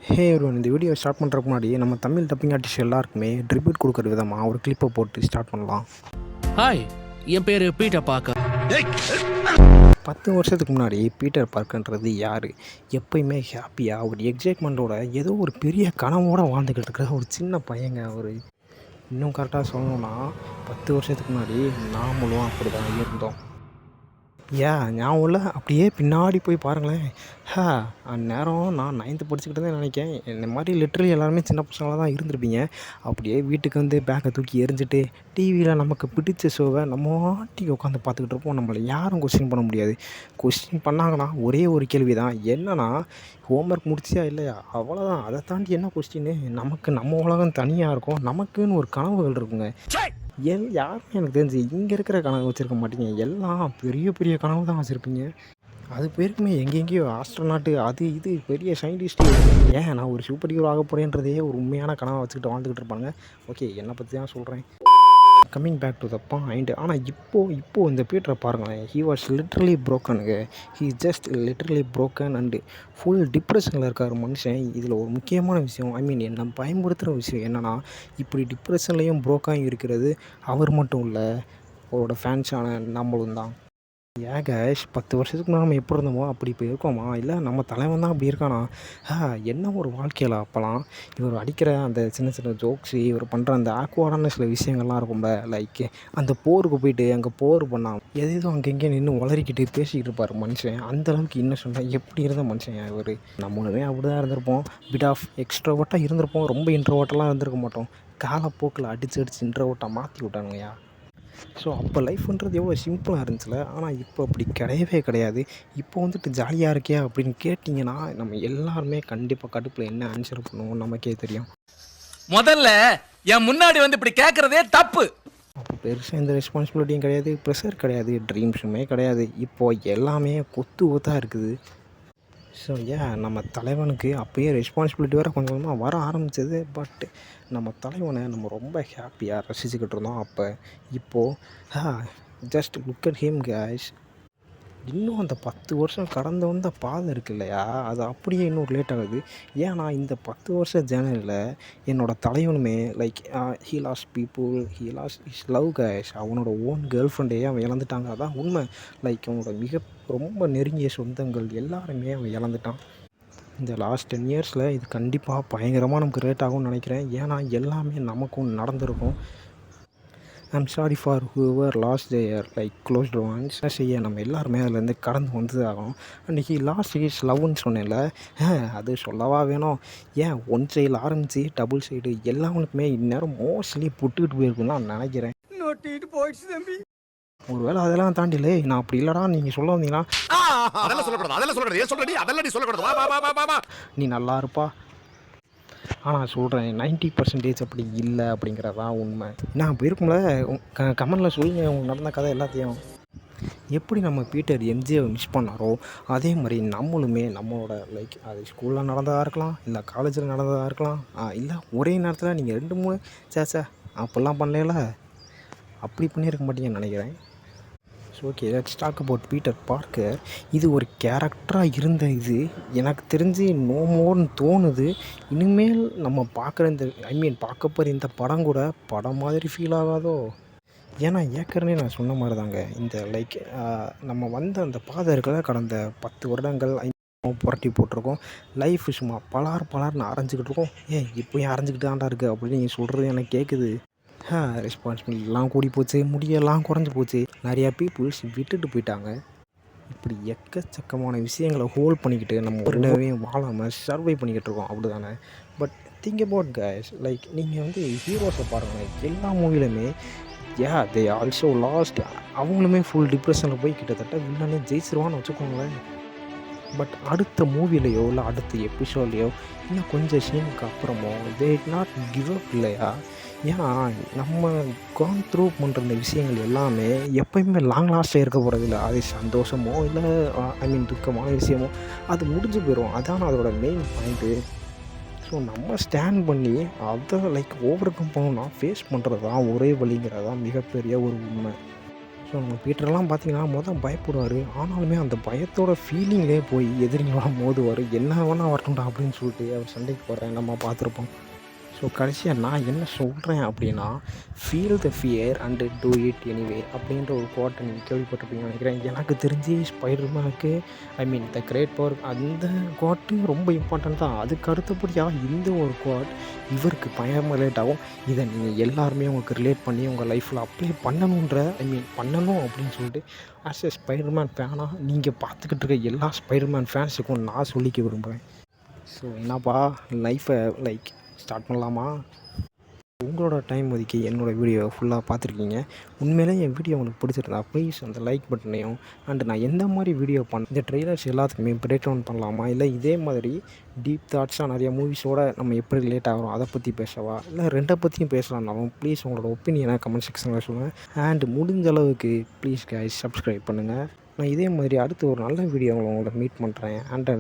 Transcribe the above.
ஹே everyone, இந்த video start பண்ணுறதுக்கு முன்னாடி நம்ம தமிழ் டப்பிங் ஆர்டிஸ்ட் எல்லாருக்குமே ட்ரிபியூட் கொடுக்குற விதமாக ஒரு கிளிப்பை போட்டு ஸ்டார்ட் பண்ணலாம். ஹாய், என் பேர் பீட்டர் பார்க்கர். 10 வருஷத்துக்கு முன்னாடி பீட்டர் பார்க்கர்ன்றது யார்? எப்பயுமே ஹாப்பியாக ஒரு எக்ஸைட்மெண்ட்டோட ஏதோ ஒரு பெரிய கனவோடு வாழ்ந்துக்கிட்டு இருக்கிற ஒரு சின்ன பையங்க அவர். இன்னும் கரெக்டாக சொல்லணும்னா 10 வருஷத்துக்கு முன்னாடி நாமளும் அப்படி தான் இருந்தோம். ஞாபகம் இல்லை? அப்படியே பின்னாடி போய் பாருங்களேன். அந்நேரம் நான் 9th படிச்சுக்கிட்டு தான் நினைக்கிறேன். இந்த மாதிரி லிட்ரலி எல்லாருமே சின்ன பசங்களாக தான் இருந்திருப்பீங்க. அப்படியே வீட்டுக்கு வந்து பேக்கை தூக்கி எறிஞ்சிட்டு டிவியில் நமக்கு பிடிச்ச ஷோவை நம்ம வாட்டிக்கு உட்காந்து பார்த்துக்கிட்டு இருப்போம். நம்மளை யாரும் கொஸ்டின் பண்ண முடியாது. கொஸ்டின் பண்ணாங்கன்னா ஒரே ஒரு கேள்வி தான், என்னன்னா ஹோம்ஒர்க் முடிச்சியா இல்லையா, அவ்வளோதான். அதை தாண்டி என்ன கொஸ்டின்னு? நமக்கு நம்ம உலகம் தனியாக இருக்கும், நமக்குன்னு ஒரு கனவுகள் இருக்குங்க. யாருமே எனக்கு தெரிஞ்சு இங்கே இருக்கிற கனவு வச்சுருக்க மாட்டீங்க. எல்லாம் பெரிய பெரிய கனவு தான் வச்சுருப்பீங்க. அது பேருக்குமே எங்கெங்கேயோ ஆஸ்ட்ரோநாட்டு, அது இது பெரிய சயின்டிஸ்ட்டு. நான் ஒரு சூப்பர் ஹீரோ ஆக போகிறேன்றதையே ஒரு உண்மையான கனவை வச்சுக்கிட்டு வாழ்ந்துக்கிட்டு இருப்பாங்க. ஓகே, என்னை பற்றி தான் சொல்கிறேன். Coming back to the point. ஆனால் இப்போது இந்த பீட்டரை பாருங்களேன். ஹி வாஸ் லிட்ரலி ப்ரோக்கனுங்க. He just literally broken and full டிப்ரெஷனில் இருக்கார் மனுஷன். இதில் ஒரு முக்கியமான விஷயம், என்னை பயன்படுத்துகிற விஷயம் என்னென்னா, இப்படி டிப்ரெஷன்லேயும் ப்ரோக்காக இருக்கிறது அவர் மட்டும் இல்லை, அவரோட ஃபேன்ஸான நம்மளும் தான். கைஸ், 10 வருஷத்துக்கு முன்னாடி நம்ம எப்படி இருந்தோமோ அப்படி இப்போ இருக்கோமா? இல்லை நம்ம தலைவன் தான் அப்படி இருக்கானா? என்ன ஒரு வாழ்க்கையில் அப்போலாம் இவர் அடிக்கிற அந்த சின்ன சின்ன ஜோக்ஸு, இவர் பண்ணுற அந்த ஆக்வர்டான சில விஷயங்கள்லாம் இருக்கும்ல. லைக் அந்த போருக்கு போயிட்டு அங்கே போர் பண்ணால் எதோ அங்கங்கே நின்று உளறிக்கிட்டு பேசிக்கிட்டு இருப்பார் மனுஷன். அந்தளவுக்கு இன்னும் எப்படி இருந்த மனுஷன் இவர். நம்மளுமே அப்படி தான் இருந்திருப்போம். பிட் ஆஃப் எக்ஸ்ட்ரோவர்ட்டாக இருந்திருப்போம். ரொம்ப இன்ட்ரோவர்ட்டெல்லாம் இருந்திருக்க மாட்டோம். காலப்போக்கில் அடித்து இன்ட்ரோவர்ட்டாக மாற்றி விட்டானுங்கய்யா. ஸோ அப்போ லைஃப்ன்றது எவ்வளோ சிம்பிளாக இருந்துச்சுல. ஆனால் இப்போ அப்படி கிடையவே கிடையாது. இப்போ வந்துட்டு ஜாலியாக இருக்கியா அப்படின்னு கேட்டிங்கன்னா நம்ம எல்லாருமே கண்டிப்பாக கடுப்பில் என்ன ஆன்சர் பண்ணுவோம் நமக்கே தெரியும். முதல்ல என் முன்னாடி வந்து இப்படி கேட்குறதே தப்பு. அப்போ பெருசாக எந்த ரெஸ்பான்சிபிலிட்டியும் கிடையாது, ப்ரெஷர் கிடையாது, ட்ரீம்ஸுமே கிடையாது. இப்போது எல்லாமே கொத்தாக இருக்குது. ஸோ நம்ம தலைவனுக்கு அப்போயே ரெஸ்பான்சிபிலிட்டி வேறு கொஞ்சம் கொஞ்சமாக வர ஆரம்பிச்சது. பட் நம்ம தலைவனை நம்ம ரொம்ப ஹாப்பியாக ரசிச்சுக்கிட்டு இருந்தோம் அப்போ. இப்போது just look at him guys. இன்னும் அந்த 10 வருஷம் கடந்து வந்த பாதை இருக்கு இல்லையா, அது அப்படியே இன்னும் ரிலேட் ஆகுது. ஏன்னா இந்த 10 வருஷ ஜேர்னலியில் என்னோடய தலைவனுமே like he lost people, he lost his love guys. அவனோட ஓன் கேர்ள் ஃப்ரெண்டையே அவன் இழந்துட்டாங்க. அதான் உண்மை. லைக் அவனோட ரொம்ப நெருங்கிய சொந்தங்கள் எல்லாருமே அவன் இழந்துட்டான். இந்த லாஸ்ட் 10 இயர்ஸில் இது கண்டிப்பாக பயங்கரமாக நமக்கு ரிலேட் ஆகும்னு நினைக்கிறேன். ஏன்னா எல்லாமே நமக்கும் நடந்திருக்கும். I'm sorry for whoever last there like closed once. செய்ய நம்ம எல்லாருமே அதுலேருந்து கடந்து வந்து ஆகணும். அன்றைக்கி லாஸ்ட் ஹிஸ் லவ்னு சொன்னேன்ல, அது சொல்லவா வேணும்? ஒன் சைடில் ஆரம்பித்து டபுள் சைடு எல்லாருக்குமே இந்நேரம் மோஸ்ட்லி புட்டுக்கிட்டு போயிருக்குன்னு நான் நினைக்கிறேன். போயிடுச்சு தம்பி. ஒருவேளை அதெல்லாம் தாண்டிலே நான் அப்படி இல்லைடா நீங்கள் சொல்ல வந்தீங்கன்னா நீ நல்லா இருப்பா. ஆனால் சொல்கிறேன் 90% அப்படி இல்லை அப்படிங்கிறது தான் உண்மை. நான் போயிருக்கும்ல, கமெண்டில் சொல்லுங்கள் உங்களுக்கு நடந்த கதை எல்லாத்தையும். எப்படி நம்ம பீட்டர் எம்ஜியை மிஸ் பண்ணாரோ அதே மாதிரி நம்மளுமே நம்மளோட லைக் அது ஸ்கூலில் நடந்ததாக இருக்கலாம், இல்லை காலேஜில் நடந்ததாக இருக்கலாம், இல்லை ஒரே நேரத்தில் நீங்கள் 2-3 சேச்சா அப்படிலாம் பண்ணல, அப்படி பண்ணியிருக்க மாட்டீங்கன்னு நினைக்கிறேன். So okay, let's talk about Peter Parker. இது ஒரு கேரக்டராக இருந்த இது எனக்கு தெரிஞ்சு நோ மோர்னு தோணுது. இனிமேல் நம்ம பார்க்குற பார்க்க போகிற இந்த படம் கூட படம் மாதிரி ஃபீல் ஆகாதோ? ஏன்னா ஏற்கனவே நான் சொன்ன மாதிரி தாங்க, இந்த லைக் நம்ம வந்த அந்த பாதை இருக்கிற கடந்த 10 வருடங்கள் புரட்டி போட்டிருக்கோம். லைஃப் சும்மா பலார்னு அரைஞ்சிக்கிட்டு இருக்கோம். இப்போயும் அரைஞ்சிக்கிட்டு தான்டா இருக்குது அப்படின்னு நீங்கள் சொல்கிறது எனக்கு கேட்குது. ரெஸ்பான்சிபிலிட்டிலாம் கூடி போச்சு, முடியெல்லாம் குறைஞ்சி போச்சு, நிறையா பீப்புள்ஸ் விட்டுட்டு போயிட்டாங்க. இப்படி எக்கச்சக்கமான விஷயங்களை ஹோல்ட் பண்ணிக்கிட்டு நம்ம ஒரு வாழாமல் சர்வை பண்ணிக்கிட்டு இருக்கோம், அப்படி தானே? But think about guys, like நீங்கள் வந்து ஹீரோஸை பாருங்கள், எல்லா மூவிலுமே தே ஆல்சோ லாஸ்ட். அவங்களுமே ஃபுல் டிப்ரெஷனில் போய் கிட்டத்தட்ட வில்லனே ஜெயிச்சிருவான்னு வச்சுக்கோங்களேன். பட் அடுத்த மூவிலையோ இல்லை அடுத்த எபிசோட்லையோ இன்னும் கொஞ்சம் சீனுக்கு அப்புறமோ தே நாட் கிவ் அப் இல்லையா? ஏன்னா நம்ம கான் த்ரூ பண்ணுற இந்த விஷயங்கள் எல்லாமே எப்போயுமே லாங் லாஸ்ட்டாக இருக்க போகிறதில்ல. அது சந்தோஷமோ இல்லை துக்கமான விஷயமோ அது முடிஞ்சு போயிடும். அதான் அதோட மெயின் பாயிண்ட்டு. ஸோ நம்ம ஸ்டாண்ட் பண்ணி அதை லைக் ஓவர் கம் பண்ணணும்னா ஃபேஸ் பண்ணுறது தான் ஒரே வழிங்கிறது தான் மிகப்பெரிய ஒரு உண்மை. ஸோ ஸோ நம்ம பீட்டர்லாம் பார்த்தீங்கன்னா பயப்படுவார். ஆனாலுமே அந்த பயத்தோட ஃபீலிங்லேயே போய் எதிரிங்களோட மோதுவார். என்ன வேணா வரட்டும்டா அப்படின்னு சொல்லிட்டு அவர் சண்டைக்கு போடுறேன் நம்ம பார்த்துருப்போம். ஸோ கடைசியாக நான் என்ன சொல்கிறேன் அப்படின்னா, feel the fear and do it anyway அப்படின்ற ஒரு குவாட்டை நீங்கள் கேள்விப்பட்டிருப்பீங்கன்னு நினைக்கிறேன். எனக்கு தெரிஞ்சு ஸ்பைடர்மேனுக்கு த கிரேட் பவர் அந்த குவாட்டு ரொம்ப இம்பார்ட்டன்ட் தான். அதுக்கு அடுத்தபடியாக இந்த ஒரு குவாட் இவருக்கு பயங்கரமாக ரிலேட் ஆகும். இதை நீங்கள் எல்லாருமே உங்களுக்கு ரிலேட் பண்ணி உங்கள் லைஃப்பில் அப்ளை பண்ணணுன்ற பண்ணணும் அப்படின்னு சொல்லிட்டு ஆஸ் எ ஸ்பைடர்மேன் ஃபேனாக நீங்கள் பார்த்துக்கிட்டு இருக்க எல்லா ஸ்பைடர்மேன் ஃபேன்ஸுக்கும் நான் சொல்லிக்க விரும்புகிறேன். ஸோ என்னப்பா லைஃப்பை ஸ்டார்ட் பண்ணலாமா? உங்களோட டைம் ஒதுக்கி என்னோடய வீடியோவை ஃபுல்லாக பார்த்துருக்கீங்க. உண்மையிலே என் வீடியோ உங்களுக்கு பிடிச்சிருந்தா ப்ளீஸ் அந்த லைக் பட்டனையும் அண்டு நான் எந்த மாதிரி வீடியோ இந்த ட்ரெய்லர்ஸ் எல்லாத்துக்குமே பிரேக் டவுன் பண்ணலாமா, இல்லை இதே மாதிரி டீப் தாட்ஸாக நிறைய மூவிஸோட நம்ம எப்படி ரிலேட் ஆகிறோம் அதை பற்றி பேசவா, இல்லை ரெண்டை பற்றியும் பேசலான்னாலும் ப்ளீஸ் உங்களோட ஒப்பீனியனை கமெண்ட் செக்ஷனில் சொல்லுங்கள். அண்ட் முடிஞ்ச அளவுக்கு ப்ளீஸ் கைஸ் சப்ஸ்கிரைப் பண்ணுங்கள். நான் இதே மாதிரி அடுத்து ஒரு நல்ல வீடியோ உங்களோட மீட் பண்ணுறேன். அண்ட்